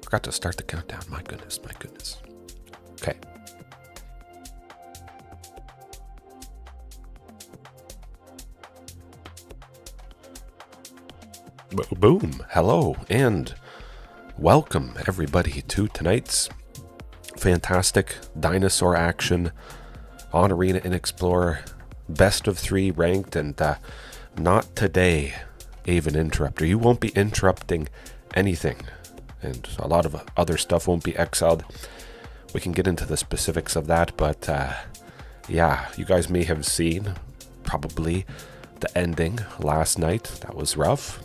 Forgot to start the countdown. My goodness, my goodness. Okay. Boom. Hello and welcome everybody to tonight's fantastic dinosaur action on Arena and Explorer. Best of 3 ranked, and not today, Aven Interrupter. You won't be interrupting anything, and a lot of other stuff won't be exiled. We can get into the specifics of that, but yeah, you guys may have seen probably the ending last night. That was rough.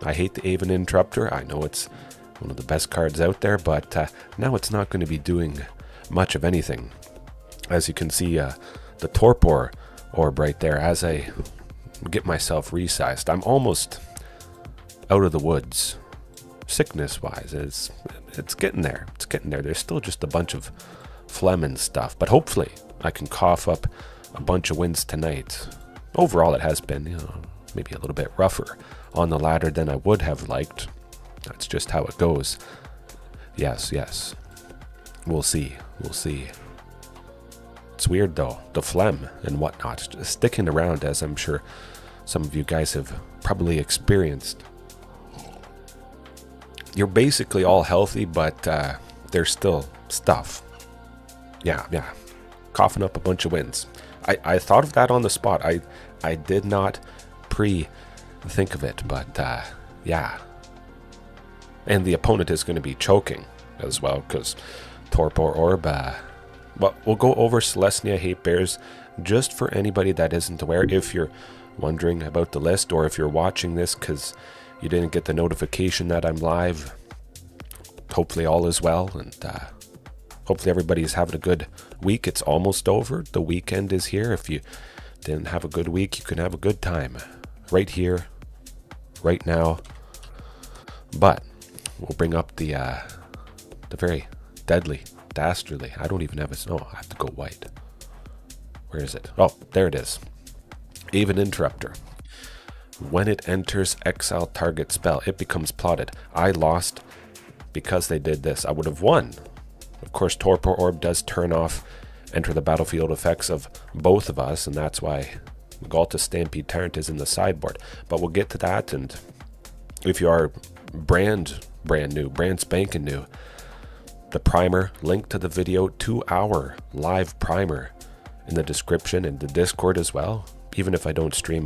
I hate the Aven Interrupter. I know it's one of the best cards out there, but now it's not going to be doing much of anything. As you can see, the Torpor Orb right there, as I get myself resized, I'm almost out of the woods. Sickness-wise, it's getting there. It's getting there. There's still just a bunch of phlegm and stuff, but hopefully I can cough up a bunch of wins tonight. Overall, it has been, maybe a little bit rougher on the ladder than I would have liked. That's just how it goes. Yes. We'll see. It's weird though, the phlegm and whatnot, just sticking around, as I'm sure some of you guys have probably experienced. You're basically all healthy, but there's still stuff. Yeah. Coughing up a bunch of wins. I thought of that on the spot. I did not think of it, but yeah. And the opponent is going to be choking as well, because Torpor Orb. But we'll go over Selesnya Hate Bears just for anybody that isn't aware. If you're wondering about the list, or if you're watching this because you didn't get the notification that I'm live, hopefully all is well, and hopefully everybody's having a good week. It's almost over. The weekend is here. If you didn't have a good week, you can have a good time right here, right now. But we'll bring up the very deadly, dastardly. I don't even have a... Oh, I have to go white. Where is it? Oh, there it is. Aven Interrupter. When it enters exile target spell, it becomes plotted. I lost because they did this. I would have won. Of course, Torpor Orb does turn off enter the battlefield effects of both of us, and that's why Ghalta Stampede Tyrant is in the sideboard. But we'll get to that, and if you are brand new, brand spanking new, the primer, link to the video, 2-hour live primer in the description and the Discord as well. Even if I don't stream,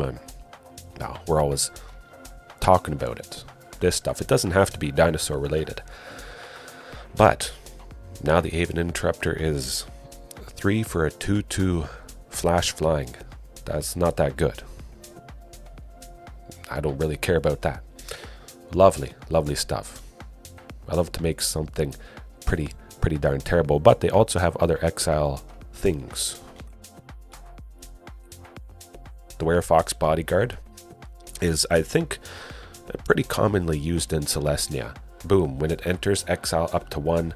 we're always talking about it. This stuff. It doesn't have to be dinosaur related. But now the Aven Interrupter is 3 for a 2/2 flash flying. That's not that good. I don't really care about that. Lovely stuff. I love to make something pretty darn terrible, but they also have other exile things. The Werefox Bodyguard is, I think, pretty commonly used in Selesnya. Boom, when it enters, exile up to 1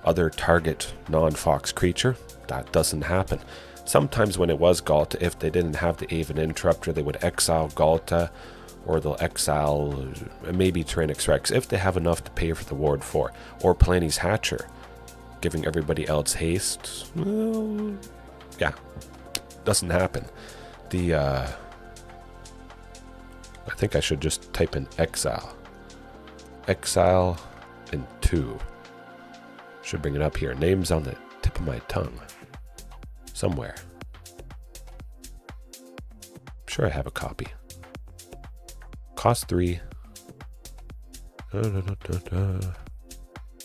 other target non-fox creature. That doesn't happen. Sometimes when it was Ghalta, if they didn't have the Aven Interrupter, they would exile Ghalta, or they'll exile maybe Tyrranax Rex if they have enough to pay for the ward 4, or Palani's Hatcher, giving everybody else haste. Well, yeah, doesn't happen. I think I should just type in exile and 2. Should bring it up here. Name's on the tip of my tongue somewhere. I'm sure I have a copy. Cost 3.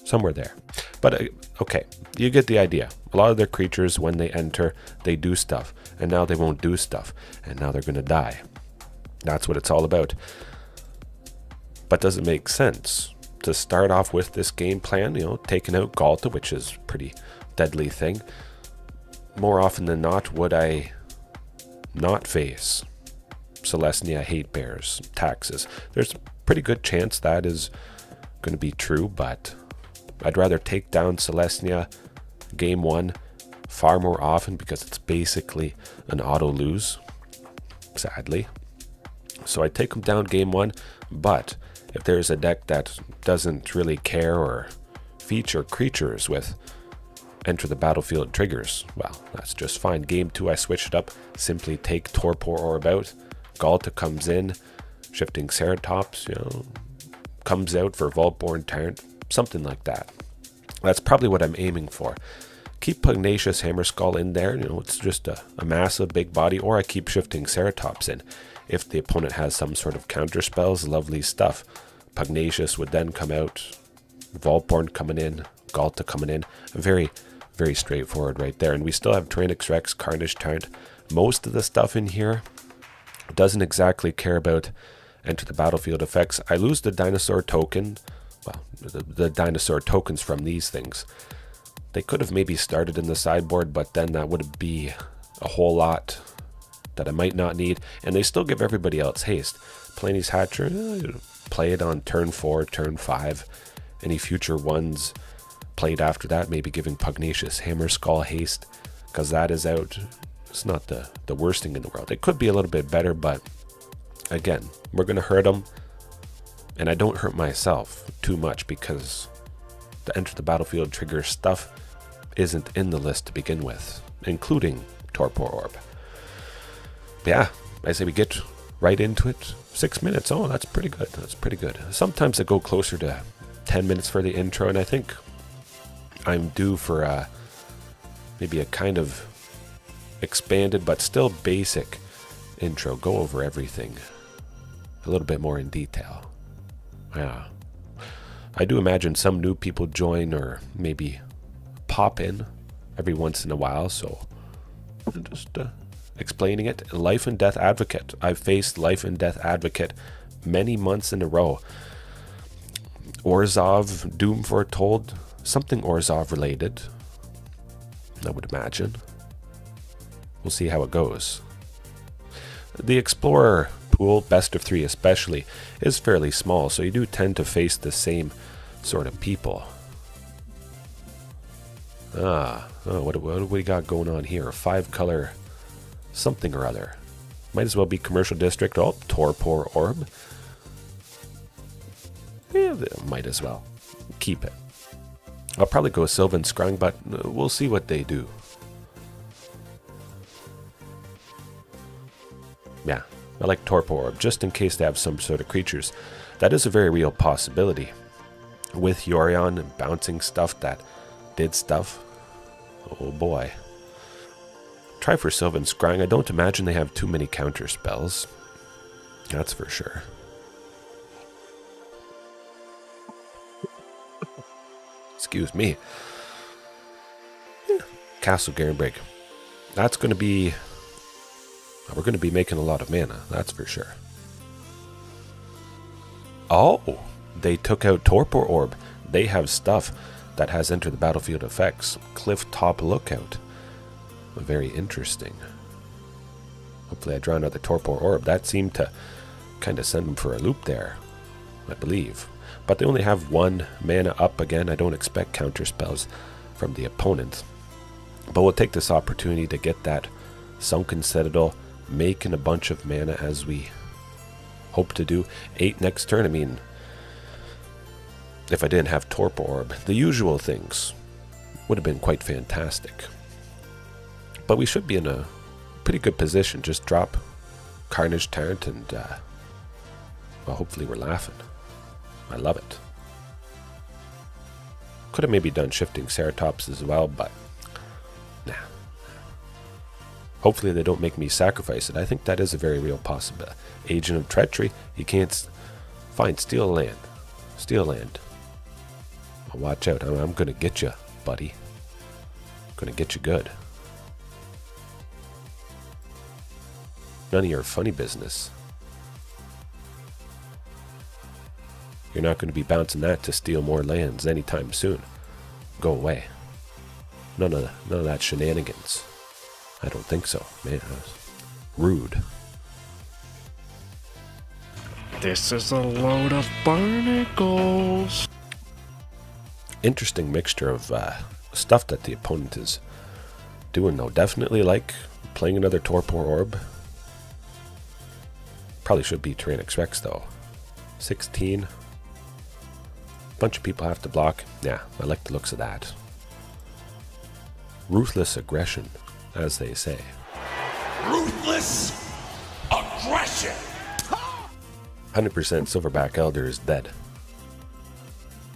Somewhere there. But okay, you get the idea. A lot of their creatures, when they enter, they do stuff, and now they won't do stuff, and now they're gonna die. That's what it's all about. But does it make sense to start off with this game plan, taking out Ghalta, which is a pretty deadly thing? More often than not, would I not face Selesnya Hate Bears taxes? There's a pretty good chance that is going to be true, but I'd rather take down Selesnya game 1 far more often, because it's basically an auto lose, sadly. So I take them down game 1, but if there's a deck that doesn't really care or feature creatures with enter the battlefield triggers. Well, that's just fine. Game 2 I switched it up. Simply take Torpor Orb out. Ghalta comes in. Shifting Ceratops, comes out for Vaultborn Tyrant. Something like that. That's probably what I'm aiming for. Keep Pugnacious Hammerskull in there. It's just a massive big body. Or I keep Shifting Ceratops in. If the opponent has some sort of counter spells, lovely stuff. Pugnacious would then come out. Vaultborn coming in. Ghalta coming in. Very, very straightforward right there. And we still have Tyrranax Rex, Carnage Tyrant. Most of the stuff in here doesn't exactly care about enter the battlefield effects. I lose the dinosaur token. Well, the dinosaur tokens from these things. They could have maybe started in the sideboard, but then that would be a whole lot that I might not need. And they still give everybody else haste. Palani's Hatcher, play it on turn 4, turn 5. Any future ones played after that, maybe giving Pugnacious Hammerskull haste, because that is out. It's not the worst thing in the world. It could be a little bit better, but again, we're going to hurt them. And I don't hurt myself too much because the enter the battlefield trigger stuff isn't in the list to begin with, including Torpor Orb. But yeah, I say we get right into it. 6 minutes. Oh, that's pretty good. That's pretty good. Sometimes I go closer to 10 minutes for the intro, and I think I'm due for maybe a kind of expanded but still basic intro. Go over everything a little bit more in detail. Yeah. I do imagine some new people join or maybe pop in every once in a while, so I'm just explaining it. Life and Death Advocate. I've faced Life and Death Advocate many months in a row. Orzhov, Doom Foretold, something Orzhov related, I would imagine. We'll see how it goes. The Explorer pool, best of 3 especially, is fairly small, so you do tend to face the same sort of people. What do we got going on here? 5-color something or other. Might as well be Commercial District. Oh, Torpor Orb. Yeah, might as well. Keep it. I'll probably go Sylvan Scrying, but we'll see what they do. Yeah, I like Torpor Orb, just in case they have some sort of creatures. That is a very real possibility. With Yorion and bouncing stuff that did stuff. Oh boy. Try for Sylvan Scrying. I don't imagine they have too many counter spells. That's for sure. Excuse me. Yeah. Castle Garenbrig. That's going to be... We're going to be making a lot of mana, that's for sure. Oh, they took out Torpor Orb. They have stuff that has entered the battlefield effects. Cliff Top Lookout. Very interesting. Hopefully I draw another Torpor Orb. That seemed to kind of send them for a loop there, I believe. But they only have 1 mana up again. I don't expect counter spells from the opponent. But we'll take this opportunity to get that Sunken Citadel, making a bunch of mana as we hope to do. 8 next turn. I mean, if I didn't have Torpor Orb, the usual things would have been quite fantastic. But we should be in a pretty good position. Just drop Carnage Tyrant and, well, hopefully we're laughing. I love it. Could have maybe done Shifting Ceratops as well, but nah. Hopefully they don't make me sacrifice it. I think that is a very real possibility. Agent of Treachery. You can't find Steal Land. Steal Land. Oh, watch out. I'm going to get you, buddy. I'm going to get you good. None of your funny business. You're not going to be bouncing that to steal more lands anytime soon. Go away. None of that shenanigans. I don't think so. Man, rude. This is a load of barnacles. Interesting mixture of stuff that the opponent is doing, though. Definitely like playing another Torpor Orb. Probably should be Tyrranax Rex, though. 16. Bunch of people have to block. Yeah, I like the looks of that. Ruthless aggression, as they say. Ruthless aggression! 100% Silverback Elder is dead.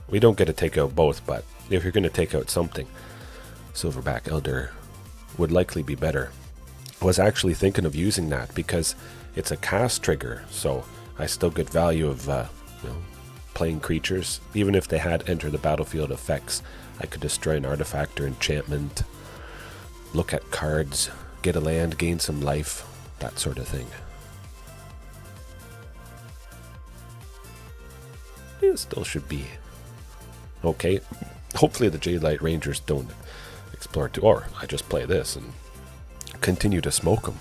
We don't get to take out both, but if you're going to take out something, Silverback Elder would likely be better. I was actually thinking of using that because it's a cast trigger, so I still get value of playing creatures. Even if they had enter the battlefield effects, I could destroy an artifact or enchantment, look at cards, get a land, gain some life, that sort of thing. It still should be okay. Hopefully the Jade Light Rangers don't explore too, or I just play this and continue to smoke them.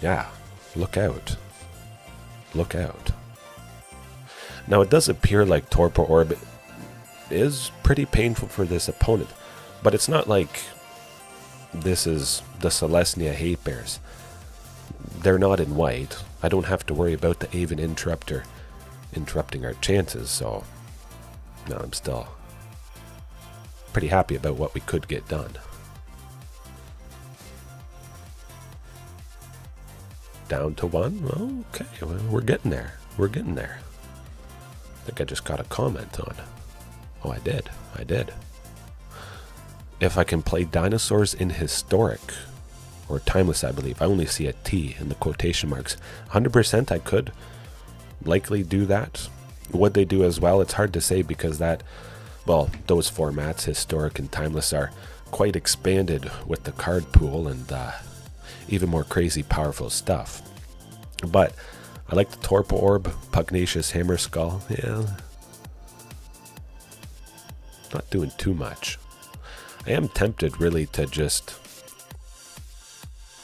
Yeah, look out. Look out. Now it does appear like Torpor Orb is pretty painful for this opponent, but it's not like this is the Selesnya Hate Bears. They're not in white. I don't have to worry about the Aven Interrupter interrupting our chances, so no, I'm still pretty happy about what we could get done. Down to one? Okay, well, we're getting there. We're getting there. I think I just got a comment on. Oh, I did. If I can play Dinosaurs in Historic, or Timeless, I believe. I only see a T in the quotation marks. 100% I could likely do that. Would they do as well? It's hard to say because those formats, Historic and Timeless, are quite expanded with the card pool and even more crazy powerful stuff. But I like the Torpor Orb, Pugnacious Hammerskull. Yeah, not doing too much. I am tempted really to just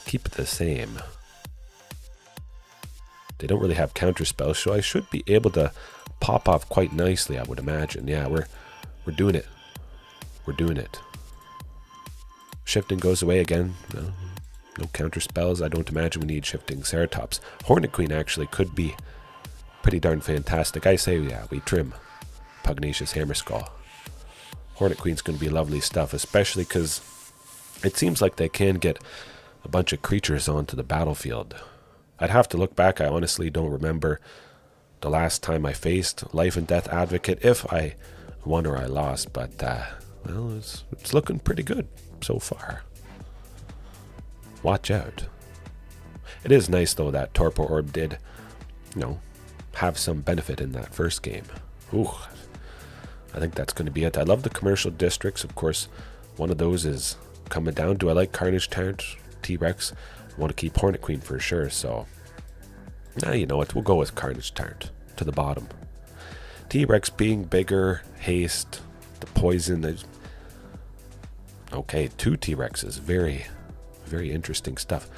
keep it the same. They don't really have counter spells, so I should be able to pop off quite nicely, I would imagine. Yeah, we're doing it. We're doing it. Shifting goes away again. No counter spells. I don't imagine we need Shifting Ceratops. Hornet Queen actually could be pretty darn fantastic. I say, yeah, we trim Pugnacious Hammerskull. Hornet Queen's going to be lovely stuff, especially because it seems like they can get a bunch of creatures onto the battlefield. I'd have to look back. I honestly don't remember the last time I faced Life and Death Advocate, if I won or I lost, but well, it's looking pretty good so far. Watch out. It is nice though that Torpor Orb did, have some benefit in that first game. Ooh, I think that's going to be it. I love the commercial districts. Of course, one of those is coming down. Do I like Carnage Tyrant, T-Rex? I want to keep Hornet Queen for sure, so you know what, we'll go with Carnage Tyrant to the bottom. T-Rex being bigger, haste, the poison. Okay, 2 T-Rexes. Very, very interesting stuff.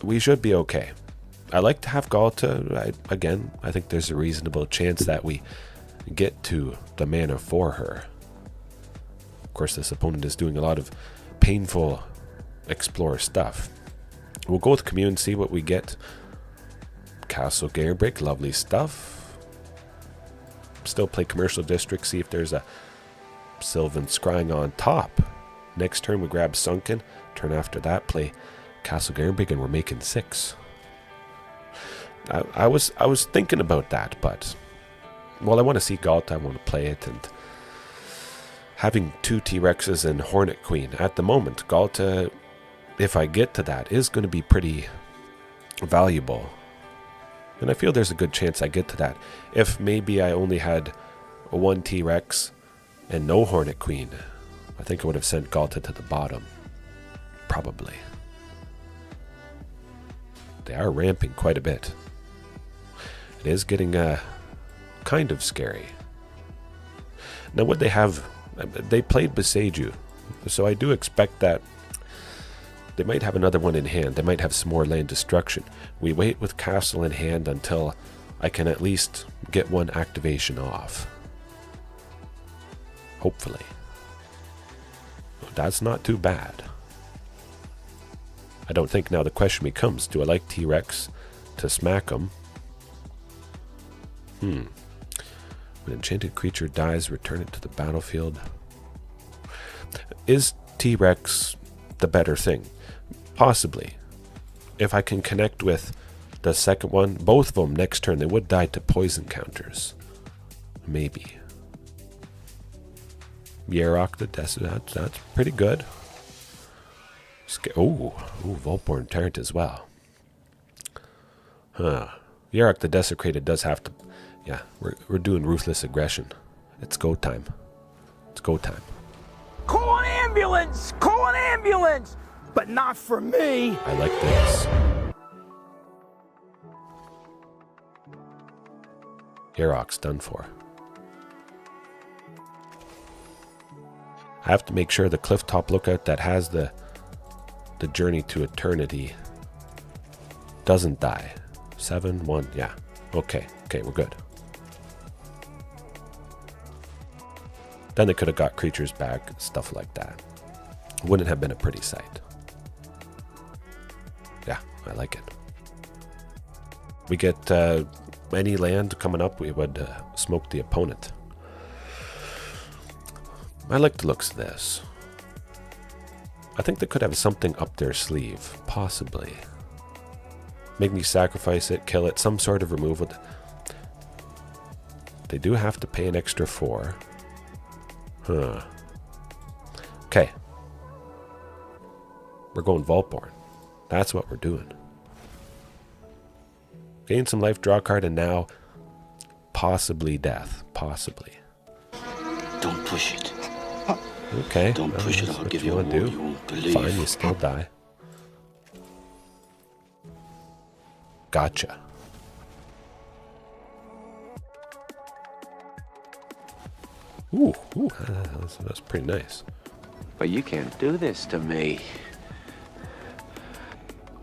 We should be okay. I like to have Ghalta. I think there's a reasonable chance that we get to the mana for her. Of course, this opponent is doing a lot of painful explore stuff. We'll go with Commune, see what we get. Castle Garenbrig, lovely stuff. Still play Commercial District, see if there's a Sylvan Scrying on top. Next turn we grab Sunken. Turn after that, play Castle Garenbrig, and we're making 6. I was thinking about that, but I want to see Ghalta, I want to play it, and having 2 T-Rexes and Hornet Queen at the moment, Ghalta, if I get to that, is going to be pretty valuable. And I feel there's a good chance I get to that. If maybe I only had 1 T-Rex and no Hornet Queen, I think I would have sent Ghalta to the bottom. Probably. They are ramping quite a bit. It is getting kind of scary. Now what they have, they played Beseiju, so I do expect that they might have another one in hand. They might have some more land destruction. We wait with Castle in hand until I can at least get one activation off. Hopefully. That's not too bad. I don't think now the question becomes, do I like T-Rex to smack them? When an enchanted creature dies, return it to the battlefield. Is T-Rex the better thing? Possibly. If I can connect with the second one, both of them next turn, they would die to poison counters. Maybe. Yarok the Desert, that's pretty good. Voltborn Tyrant as well. Yarok the Desecrated does have to... Yeah, we're doing Ruthless Aggression. It's go time. It's go time. Call an ambulance! Call an ambulance! But not for me! I like this. Yarok's done for. I have to make sure the Clifftop Lookout that has the Journey to Eternity doesn't die. 7-1, yeah. Okay, we're good. Then they could have got creatures back, stuff like that. Wouldn't have been a pretty sight. Yeah, I like it. We get any land coming up, we would smoke the opponent. I like the looks of this. I think they could have something up their sleeve, possibly. Make me sacrifice it, kill it, some sort of removal. They do have to pay an extra 4. Okay. We're going Voltborn. That's what we're doing. Gain some life, draw a card, and now possibly death. Possibly. Don't push it. Okay. Don't push it. I'll give you a a war you won't believe. Fine, you still die. Gotcha. Ooh, that's pretty nice. But you can't do this to me.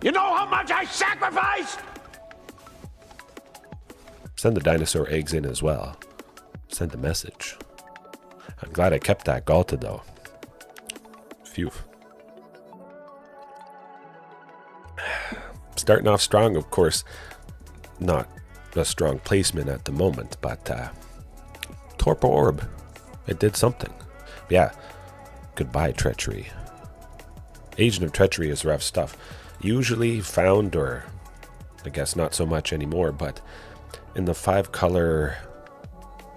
You know how much I sacrificed? Send the dinosaur eggs in as well. Send a message. I'm glad I kept that Ghalta though. Phew. Starting off strong, of course. Not a strong placement at the moment, but Torpor Orb. It did something. Yeah. Goodbye, Treachery. Agent of Treachery is rough stuff. Usually found, or I guess not so much anymore, but in the 5-color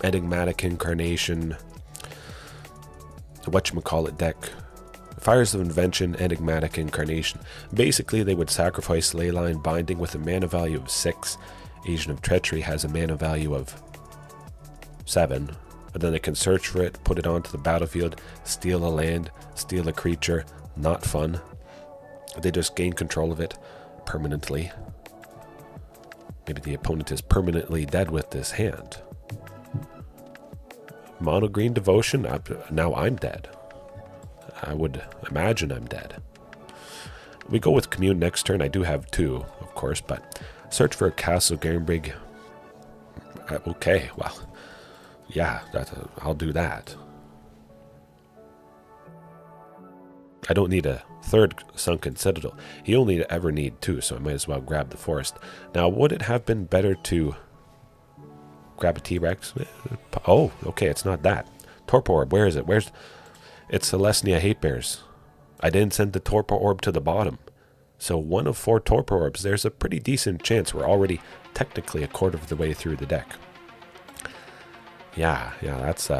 Enigmatic Incarnation, whatchamacallit deck, Fires of Invention, Enigmatic Incarnation. Basically, they would sacrifice Leyline Binding with a mana value of 6. Agent of Treachery has a mana value of 7. But then they can search for it, put it onto the battlefield, steal a land, steal a creature. Not fun. They just gain control of it permanently. Maybe the opponent is permanently dead with this hand. Mono Green Devotion, now I'm dead. I would imagine I'm dead. We go with Commune next turn. I do have 2, of course, but search for a Castle Garenbrig. Okay, well, yeah, I'll do that. I don't need a 3rd Sunken Citadel. He only ever need 2, so I might as well grab the Forest. Now, would it have been better to grab a T-Rex? Oh, okay, it's not that. Torpor Orb, where is it? It's Selesnya Hate Bears. I didn't send the Torpor Orb to the bottom. So 1 of 4 Torpor Orbs. There's a pretty decent chance we're already technically a quarter of the way through the deck. Yeah, that's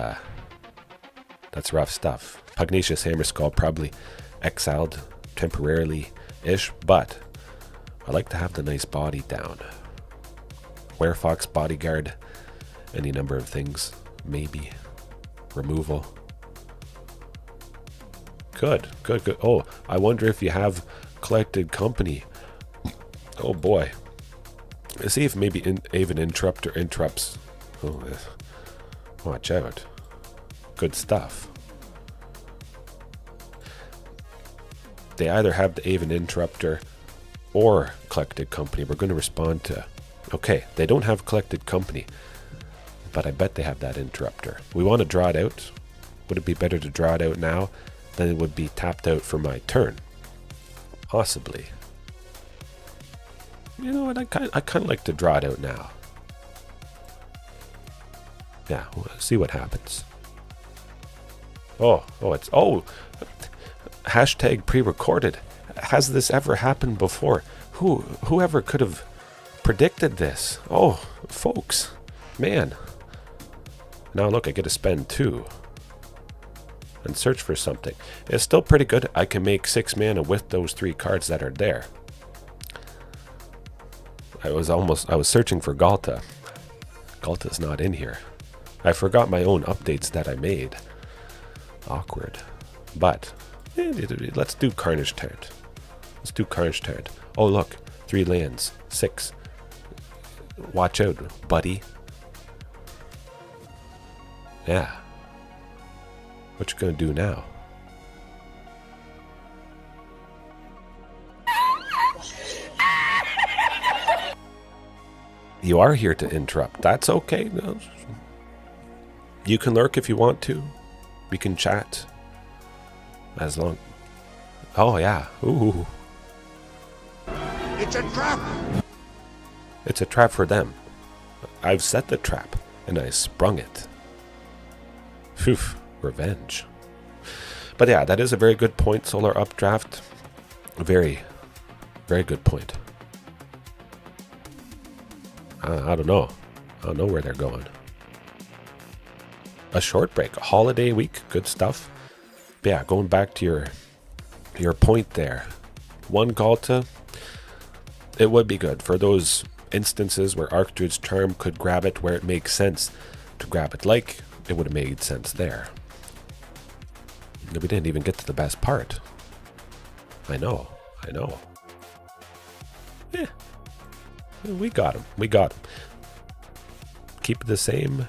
rough stuff. Pugnacious Hammerskull probably exiled temporarily-ish, but I like to have the nice body down. Werefox Bodyguard, any number of things, maybe. Removal. Good. Oh, I wonder if you have Collected Company. Oh boy. Let's see if maybe Aven Interrupter interrupts. Oh, watch out. Good stuff. They either have the Aven Interrupter or Collected Company. We're going to respond to... Okay, they don't have Collected Company, but I bet they have that Interrupter. We want to draw it out. Would it be better to draw it out now than it would be tapped out for my turn? Possibly. You know what? I kind of like to draw it out now. Yeah, we'll see what happens. Hashtag pre-recorded. Has this ever happened before? Whoever could have predicted this? Oh, folks, man. Now look, I get to spend 2 and search for something. It's still pretty good. I can make 6 mana with those 3 cards that are there. I was searching for Ghalta. Ghalta's not in here. I forgot my own updates that I made. Awkward. But let's do Carnage Tyrant. Let's do Carnage Tyrant. Oh look, 3 lands, 6. Watch out, buddy. Yeah. What you gonna do now? You are here to interrupt. That's okay. No. You can lurk if you want to. We can chat. As long... Oh, yeah. Ooh. It's a trap! It's a trap for them. I've set the trap, and I sprung it. Phew. Revenge. But yeah, that is a very good point, Solar Updraft. Very, very good point. I don't know. I don't know where they're going. A short break, a holiday week, good stuff. But yeah, going back to your point there. 1 Ghalta, it would be good for those instances where Archdruid's Charm could grab it where it makes sense to grab it. Like, it would have made sense there. We didn't even get to the best part. I know. Yeah. We got him. Keep it the same.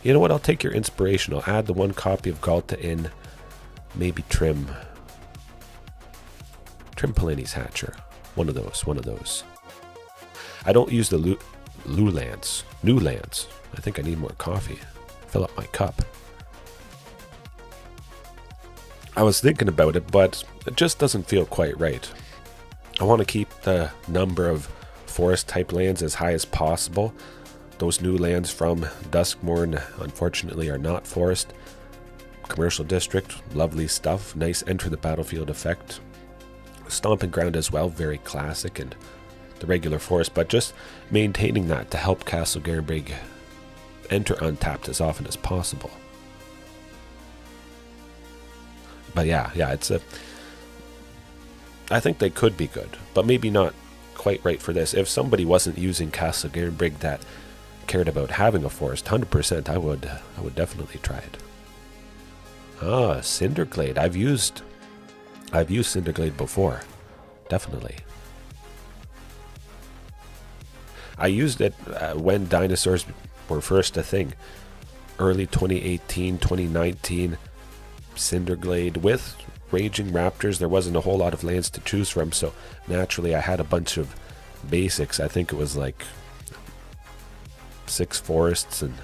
You know what? I'll take your inspiration. I'll add the 1 copy of Ghalta in. Maybe trim Palani's Hatcher. One of those. I don't use the new lands. I think I need more coffee. Fill up my cup. I was thinking about it, but it just doesn't feel quite right. I want to keep the number of forest-type lands as high as possible. Those new lands from Duskmourn, unfortunately, are not forest. Commercial District, lovely stuff. Nice enter the battlefield effect. Stomping Ground as well, very classic, and the regular forest, but just maintaining that to help Castle Garenbrig enter untapped as often as possible. But yeah, I think they could be good, but maybe not quite right for this. If somebody wasn't using Castle Garenbrig that cared about having a forest, 100%, I would definitely try it. Cinderglade. I've used Cinderglade before, definitely. I used it when dinosaurs were first a thing, early 2018, 2019. Cinderglade with Raging Raptors. There wasn't a whole lot of lands to choose from, so naturally I had a bunch of basics. I think it was like 6 forests and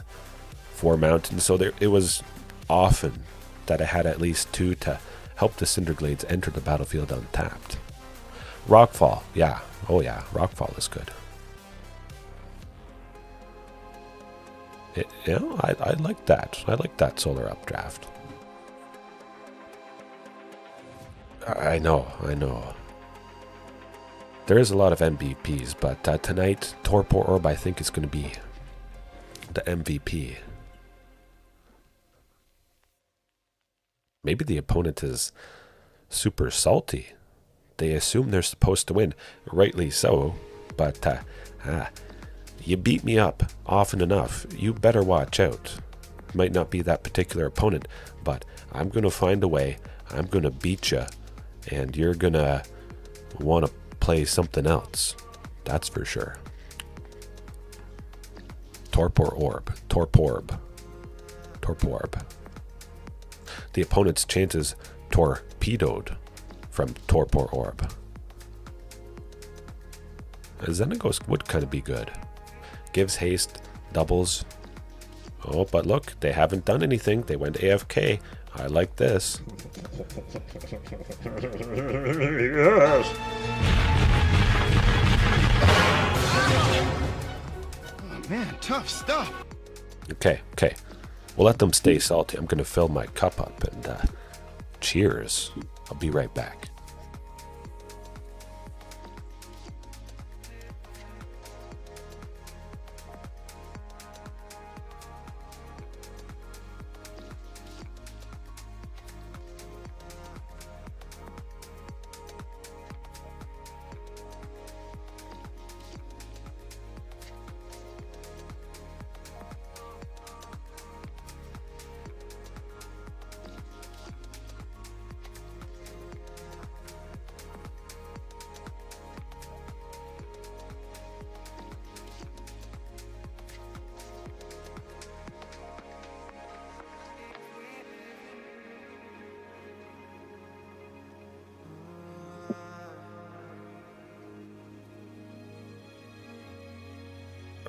4 mountains, so it was often that I had at least 2 to help the Cinderglades enter the battlefield untapped. Rockfall, yeah. Oh yeah, Rockfall is good. I like that. I like that Solar Updraft. I know. There is a lot of MVPs, but tonight, Torpor Orb, I think, is going to be the MVP. Maybe the opponent is super salty. They assume they're supposed to win. Rightly so, but you beat me up often enough. You better watch out. Might not be that particular opponent, but I'm going to find a way. I'm going to beat you. And you're gonna want to play something else. That's for sure. Torpor Orb. The opponent's chances torpedoed from Torpor Orb. Xenagos would kind of be good. Gives haste, doubles. Oh, but look, they haven't done anything. They went AFK. I like this. Yes. Oh man, tough stuff. Okay, okay. We'll let them stay salty. I'm going to fill my cup up and cheers. I'll be right back.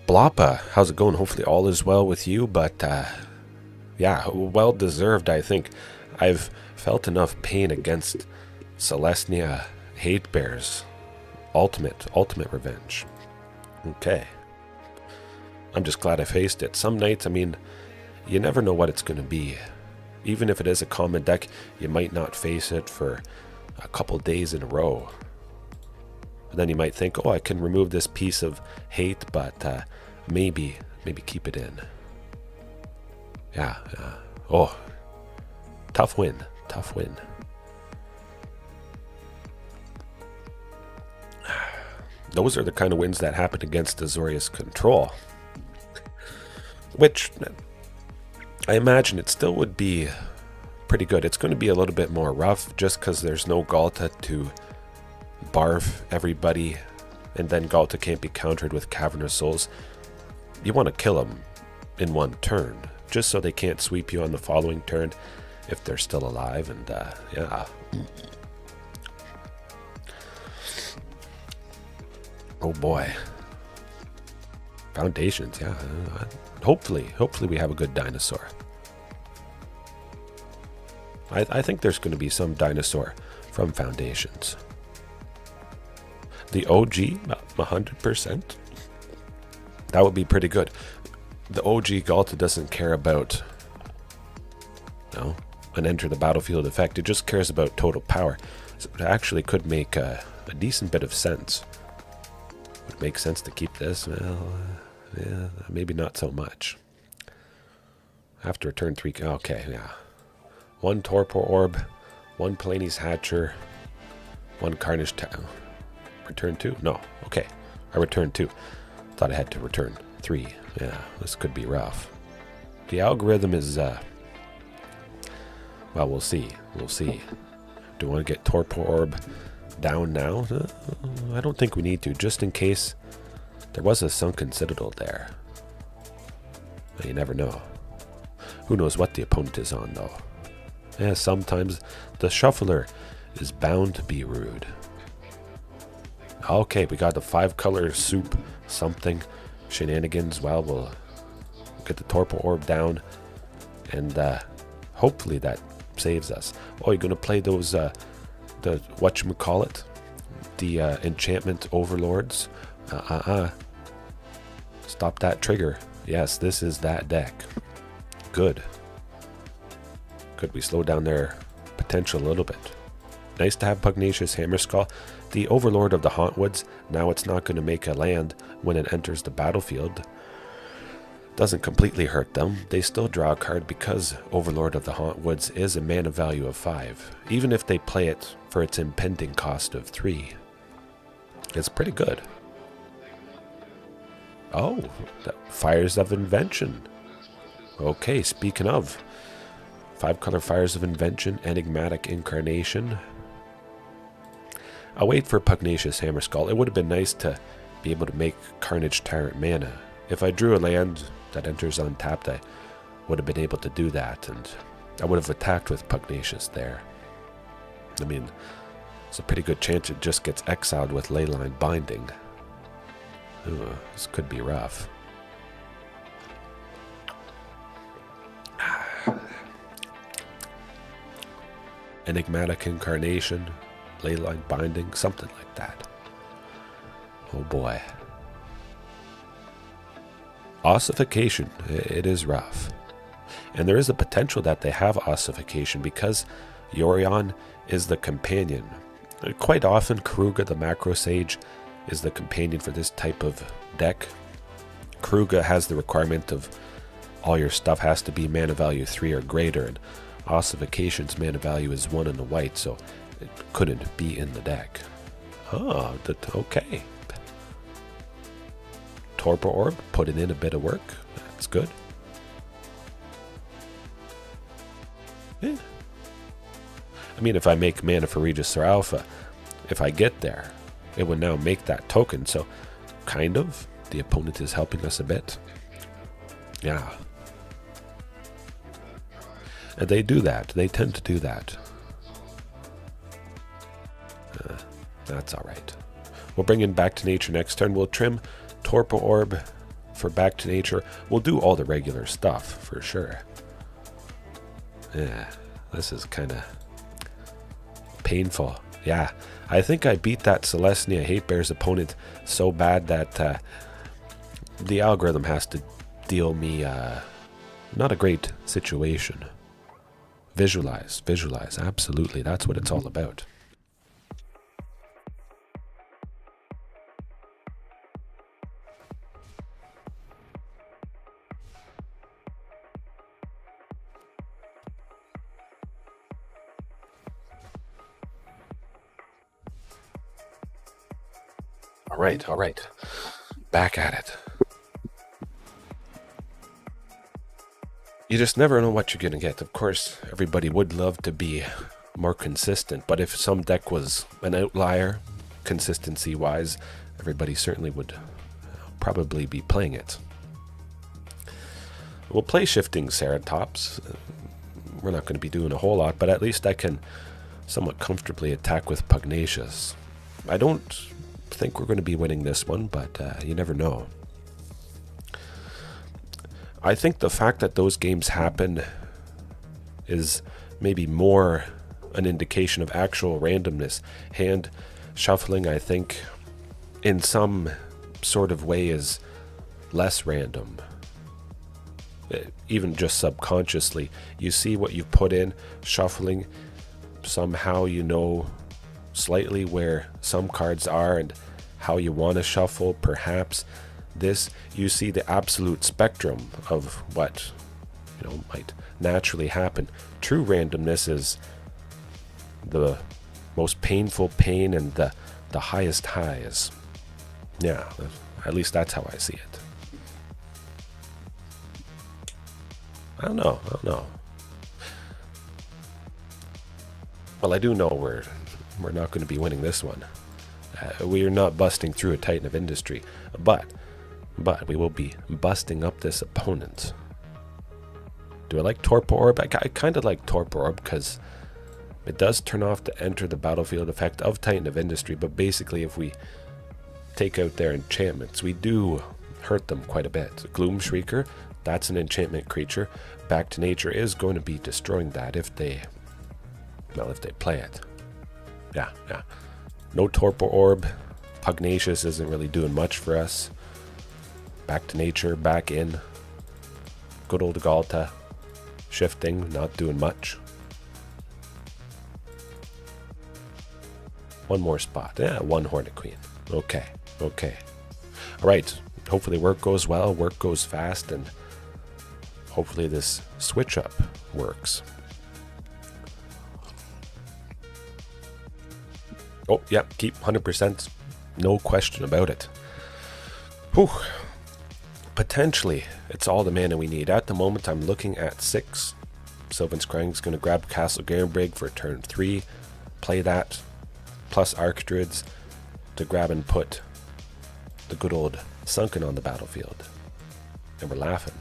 Bloppa, how's it going? Hopefully all is well with you, but yeah, well deserved, I think. I've felt enough pain against Selesnya Hate Bears. Ultimate revenge. Okay. I'm just glad I faced it. Some nights, I mean, you never know what it's going to be. Even if it is a common deck, you might not face it for a couple days in a row. And then you might think, oh, I can remove this piece of hate, but maybe keep it in. Yeah. Oh, tough win. Those are the kind of wins that happen against Azorius Control. Which, I imagine it still would be pretty good. It's going to be a little bit more rough just because there's no Ghalta to barf everybody, and then Ghalta can't be countered with Cavern of Souls. You want to kill them in one turn, just so they can't sweep you on the following turn if they're still alive, and yeah. Oh boy. Foundations, yeah. Hopefully we have a good dinosaur. I think there's going to be some dinosaur from Foundations. The OG, 100%. That would be pretty good. The OG Ghalta doesn't care about an enter the battlefield effect. It just cares about total power. So it actually could make a decent bit of sense. Would it make sense to keep this? Well, yeah, maybe not so much. After turn 3, okay, yeah. 1 Torpor Orb, 1 Palani's Hatcher, 1 Carnage Tyrant. Return 2? No. Okay. I returned 2. Thought I had to return 3. Yeah, this could be rough. The algorithm is, well, we'll see. We'll see. Do we want to get Torpor Orb down now? I don't think we need to, just in case there was a Sunken Citadel there. Well, you never know. Who knows what the opponent is on, though. Yeah, sometimes the shuffler is bound to be rude. Okay, we got the 5-color soup something shenanigans. Well, we'll get the Torpor Orb down, and hopefully that saves us. Oh, you're gonna play those the whatchamacallit? The enchantment overlords? Stop that trigger. Yes, this is that deck. Good. Could we slow down their potential a little bit? Nice to have Pugnacious Hammerskull. The Overlord of the Hauntwoods, now it's not going to make a land when it enters the battlefield. Doesn't completely hurt them. They still draw a card because Overlord of the Hauntwoods is a mana value of 5, even if they play it for its impending cost of 3. It's pretty good. Oh, the Fires of Invention. Okay, speaking of, 5-color Fires of Invention, Enigmatic Incarnation. I'll wait for Pugnacious Hammerskull. It would have been nice to be able to make Carnage Tyrant mana. If I drew a land that enters untapped, I would have been able to do that, and I would have attacked with Pugnacious there. I mean, it's a pretty good chance it just gets exiled with Leyline Binding. Ooh, this could be rough. Enigmatic Incarnation, Leyline Binding, something like that. Oh boy. Ossification, it is rough. And there is a potential that they have ossification because Yorion is the companion. Quite often, Karuga the Macro Sage is the companion for this type of deck. Karuga has the requirement of all your stuff has to be mana value 3 or greater, and Ossification's mana value is 1 in the white, so it couldn't be in the deck. Oh, okay. Torpor Orb, putting in a bit of work. That's good. Yeah. I mean, if I make mana for Regisaur Alpha, if I get there, it would now make that token, so kind of. The opponent is helping us a bit. Yeah. And they do that. They tend to do that. That's alright. We'll bring in Back to Nature next turn. We'll trim Torpor Orb for Back to Nature. We'll do all the regular stuff, for sure. Yeah, this is kind of painful. Yeah, I think I beat that Selesnya Hate Bears opponent so bad that the algorithm has to deal me not a great situation. Visualize, absolutely. That's what it's all about. All right. Back at it. You just never know what you're going to get. Of course, everybody would love to be more consistent, but if some deck was an outlier, consistency-wise, everybody certainly would probably be playing it. We'll play Shifting Ceratops. We're not going to be doing a whole lot, but at least I can somewhat comfortably attack with Pugnacious. I don't think we're going to be winning this one, but you never know. I think the fact that those games happen is maybe more an indication of actual randomness. Hand shuffling, I think, in some sort of way is less random. Even just subconsciously. You see what you put in, shuffling, somehow you know slightly where some cards are and how you want to shuffle, perhaps. This, you see the absolute spectrum of what might naturally happen. True randomness is the most painful pain and the highest highs. Yeah, at least that's how I see it. I don't know. Well, I do know we're not going to be winning this one. We are not busting through a Titan of Industry, but we will be busting up this opponent. Do I like Torpor Orb? I kind of like Torpor Orb because it does turn off the enter the battlefield effect of Titan of Industry, but basically if we take out their enchantments, we do hurt them quite a bit. Gloom Shrieker, that's an enchantment creature. Back to Nature is going to be destroying that if they play it. Yeah. No Torpor Orb. Pugnacious isn't really doing much for us. Back to Nature, back in. Good old Ghalta. Shifting, not doing much. One more spot. One Hornet Queen. Okay. Alright, hopefully work goes well, work goes fast, and hopefully this switch up works. Oh, yeah, keep 100%. No question about it. Whew. Potentially, it's all the mana we need. At the moment, I'm looking at 6. Sylvan Scrying is going to grab Castle Garenbrig for turn 3. Play that, plus Archdruids to grab and put the good old Sunken on the battlefield. And we're laughing.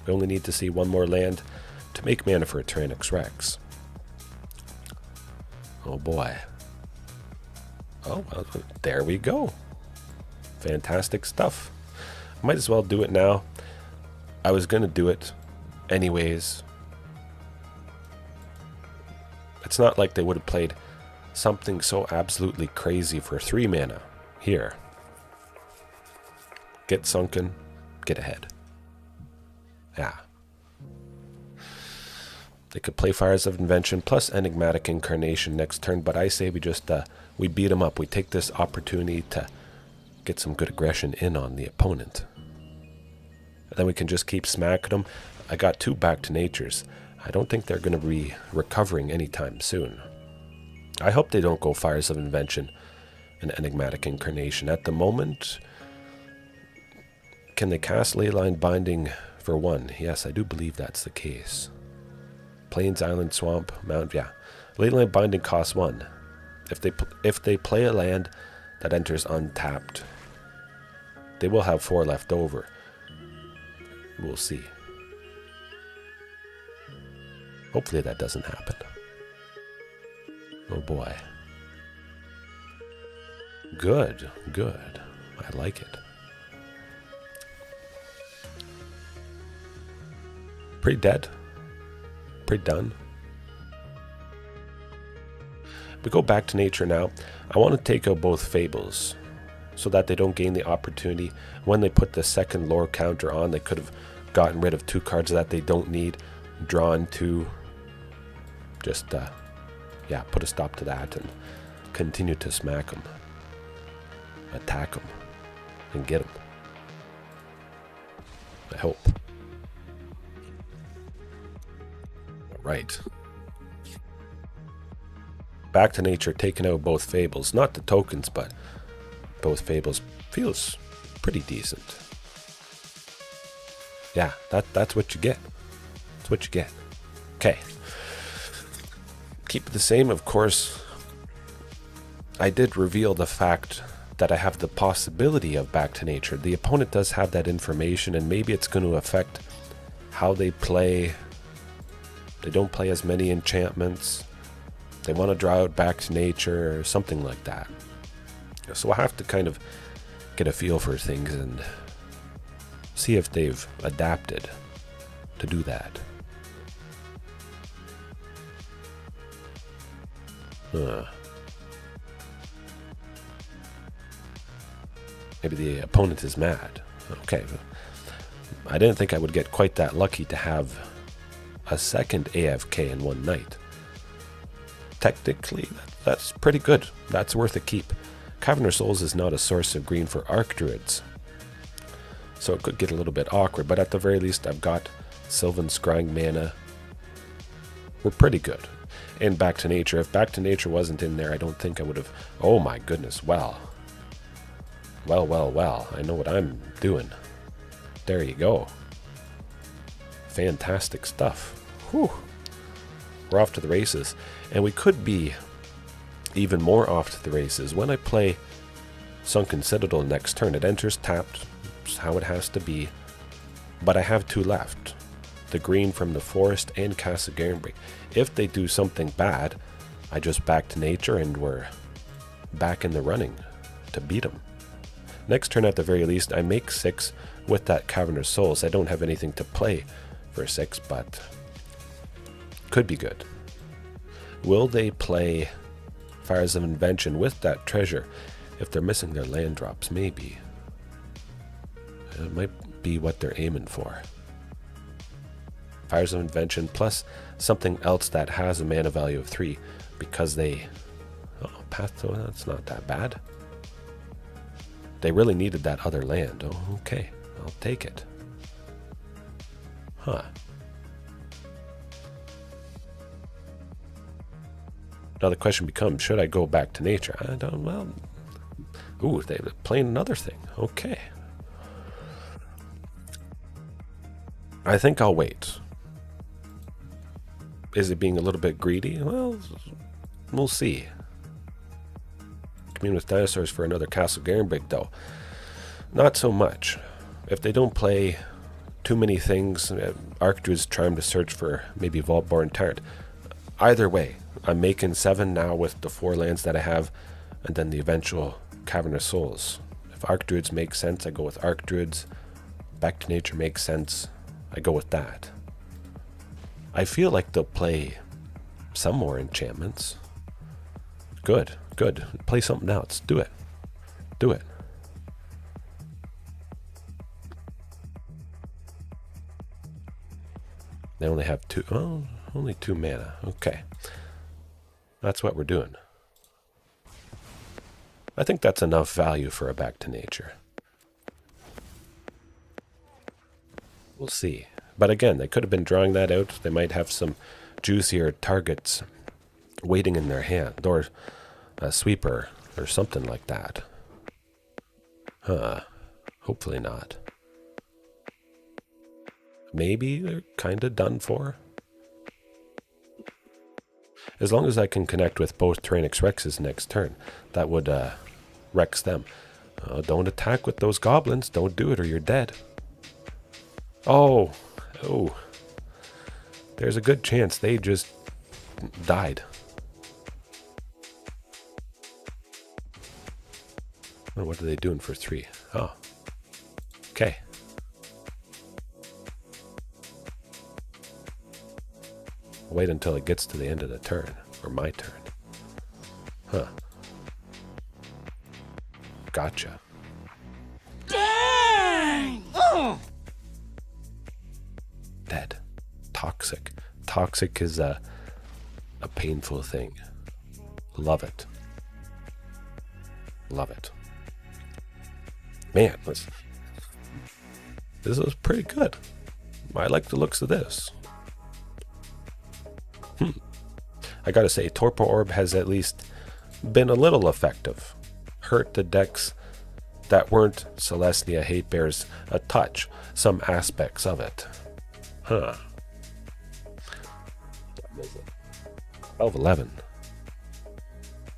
We only need to see one more land to make mana for a Tyrranax Rex. Oh boy. Oh, well, there we go. Fantastic stuff. Might as well do it now. I was going to do it anyways. It's not like they would have played something so absolutely crazy for 3 mana. Here. Get Sunken. get ahead. Yeah. They could play Fires of Invention plus Enigmatic Incarnation next turn, but I say we just, we beat them up. We take this opportunity to get some good aggression in on the opponent. And then we can just keep smacking them. I got 2 Back to Natures. I don't think they're going to be recovering anytime soon. I hope they don't go Fires of Invention and Enigmatic Incarnation. At the moment, can they cast Leyline Binding for 1? Yes, I do believe that's the case. Plains, Island, Swamp, Mount, yeah. Leyline Binding costs 1. If they play a land that enters untapped, they will have 4 left over. We'll see. Hopefully that doesn't happen. Oh boy. Good, good. I like it. Pretty dead. Pretty done. We go back to nature now. I want to take out both Fables so that they don't gain the opportunity. When they put the second lore counter on, they could have gotten rid of 2 cards that they don't need, drawn 2. Just, yeah, put a stop to that and continue to smack them, attack them, and get them. I hope. Right. Back to nature, taking out both Fables. Not the tokens, but both Fables. Feels pretty decent. Yeah, that's what you get. That's what you get. Okay. Keep it the same, of course. I did reveal the fact that I have the possibility of back to nature. The opponent does have that information, and maybe it's going to affect how they play. They don't play as many enchantments. They want to draw out back to nature or something like that. So I have to kind of get a feel for things and see if they've adapted to do that. Maybe the opponent is mad. Okay. I didn't think I would get quite that lucky to have a second AFK in one night. Technically, that's pretty good. That's worth a keep. Cavern of Souls is not a source of green for Archdruids, so it could get a little bit awkward, but at the very least I've got Sylvan Scrying mana. We're pretty good. And Back to Nature. If Back to Nature wasn't in there, I don't think I would have... Oh my goodness, well. Well. I know what I'm doing. There you go. Fantastic stuff. Whew. We're off to the races. And we could be even more off to the races when I play Sunken Citadel next turn. It enters tapped. It's how it has to be. But I have 2 left. The green from the forest and Castle Garenbrig. If they do something bad, I just back to nature and we're back in the running to beat them. Next turn at the very least, I make 6 with that Cavern of Souls. I don't have anything to play for 6, but could be good. Will they play Fires of Invention with that treasure? If they're missing their land drops, maybe. It might be what they're aiming for. Fires of Invention plus something else that has a mana value of 3 because they... Oh, Path to... That's not that bad. They really needed that other land. Oh, okay. I'll take it. Huh. Now the question becomes, should I go back to nature? I don't... Well... Ooh, they're playing another thing. Okay. I think I'll wait. Is it being a little bit greedy? Well, we'll see. Commune with Dinosaurs for another Castle Garenbrig, though. Not so much. If they don't play too many things, Archdruid's trying to search for maybe Vaultborn Tyrant. Either way, I'm making 7 now with the 4 lands that I have, and then the eventual Cavern of Souls. If Archdruids make sense, I go with Archdruids. Back to Nature makes sense, I go with that. I feel like they'll play some more enchantments. Good. Play something else. Do it. They only have two. Oh, only 2 mana. Okay. That's what we're doing. I think that's enough value for a Back to Nature. We'll see. But again, they could have been drawing that out. They might have some juicier targets waiting in their hand. Or a sweeper or something like that. Huh. Hopefully not. Maybe they're kind of done for. As long as I can connect with both Tyrranax Rexes next turn, that would Rex them. Don't attack with those goblins. Don't do it or you're dead. Oh. There's a good chance they just died. Oh, what are they doing for 3? Oh. Okay. Wait until it gets to the end of the turn, or my turn. Huh. Gotcha. Dang! Dead. Toxic. Toxic is a painful thing. Love it. Love it. Man, this is pretty good. I like the looks of this. I gotta say, Torpor Orb has at least been a little effective. Hurt the decks that weren't Selesnya Hate Bears a touch. Some aspects of it. Huh. 12-11.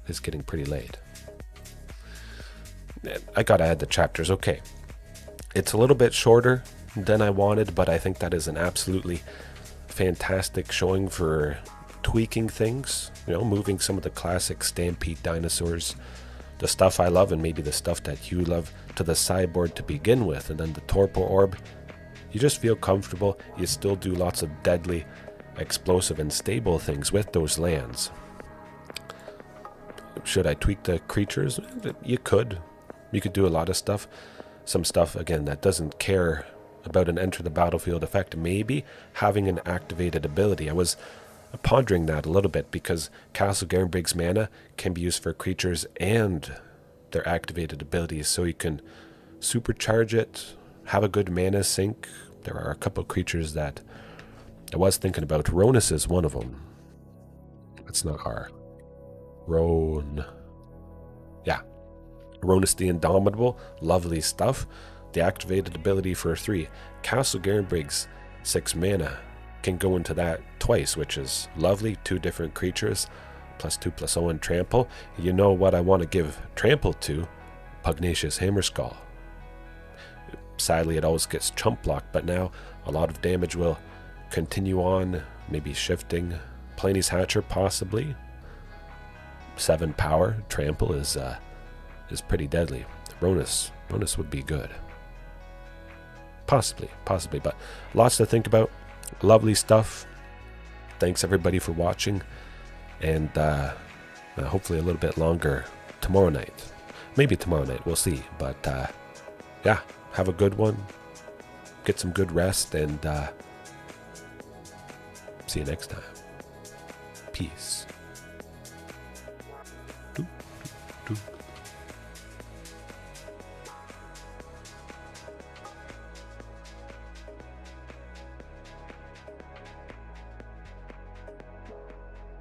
It's getting pretty late. I gotta add the chapters. Okay. It's a little bit shorter than I wanted, but I think that is an absolutely fantastic showing for tweaking things, you know, moving some of the classic Stampede dinosaurs, the stuff I love and maybe the stuff that you love, to the sideboard to begin with, and then the Torpor Orb. You just feel comfortable. You still do lots of deadly, explosive, and stable things with those lands. Should I tweak the creatures? You could. You could do a lot of stuff. Some stuff, again, that doesn't care about an enter the battlefield effect. Maybe having an activated ability. I was pondering that a little bit because Castle Garenbrig's mana can be used for creatures and their activated abilities, so you can supercharge it, have a good mana sink. There are a couple creatures that I was thinking about. Ronus is one of them. It's not R. Ron. Yeah. Ronus the Indomitable. Lovely stuff. The activated ability for 3. Castle Garenbrig's 6 mana can go into that twice, which is lovely. 2 different creatures, +2/+0 and trample. You know what I want to give trample to? Pugnacious Hammerskull. Sadly, it always gets chump blocked, but now a lot of damage will continue on. Maybe shifting. Palani's Hatcher, possibly. 7 power. Trample is pretty deadly. Ronus would be good. Possibly, but lots to think about. Lovely stuff. Thanks everybody for watching, and hopefully a little bit longer tomorrow night. Maybe tomorrow night, we'll see. But yeah, have a good one. Get some good rest, and see you next time. Peace.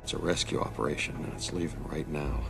It's a rescue operation, and it's leaving right now.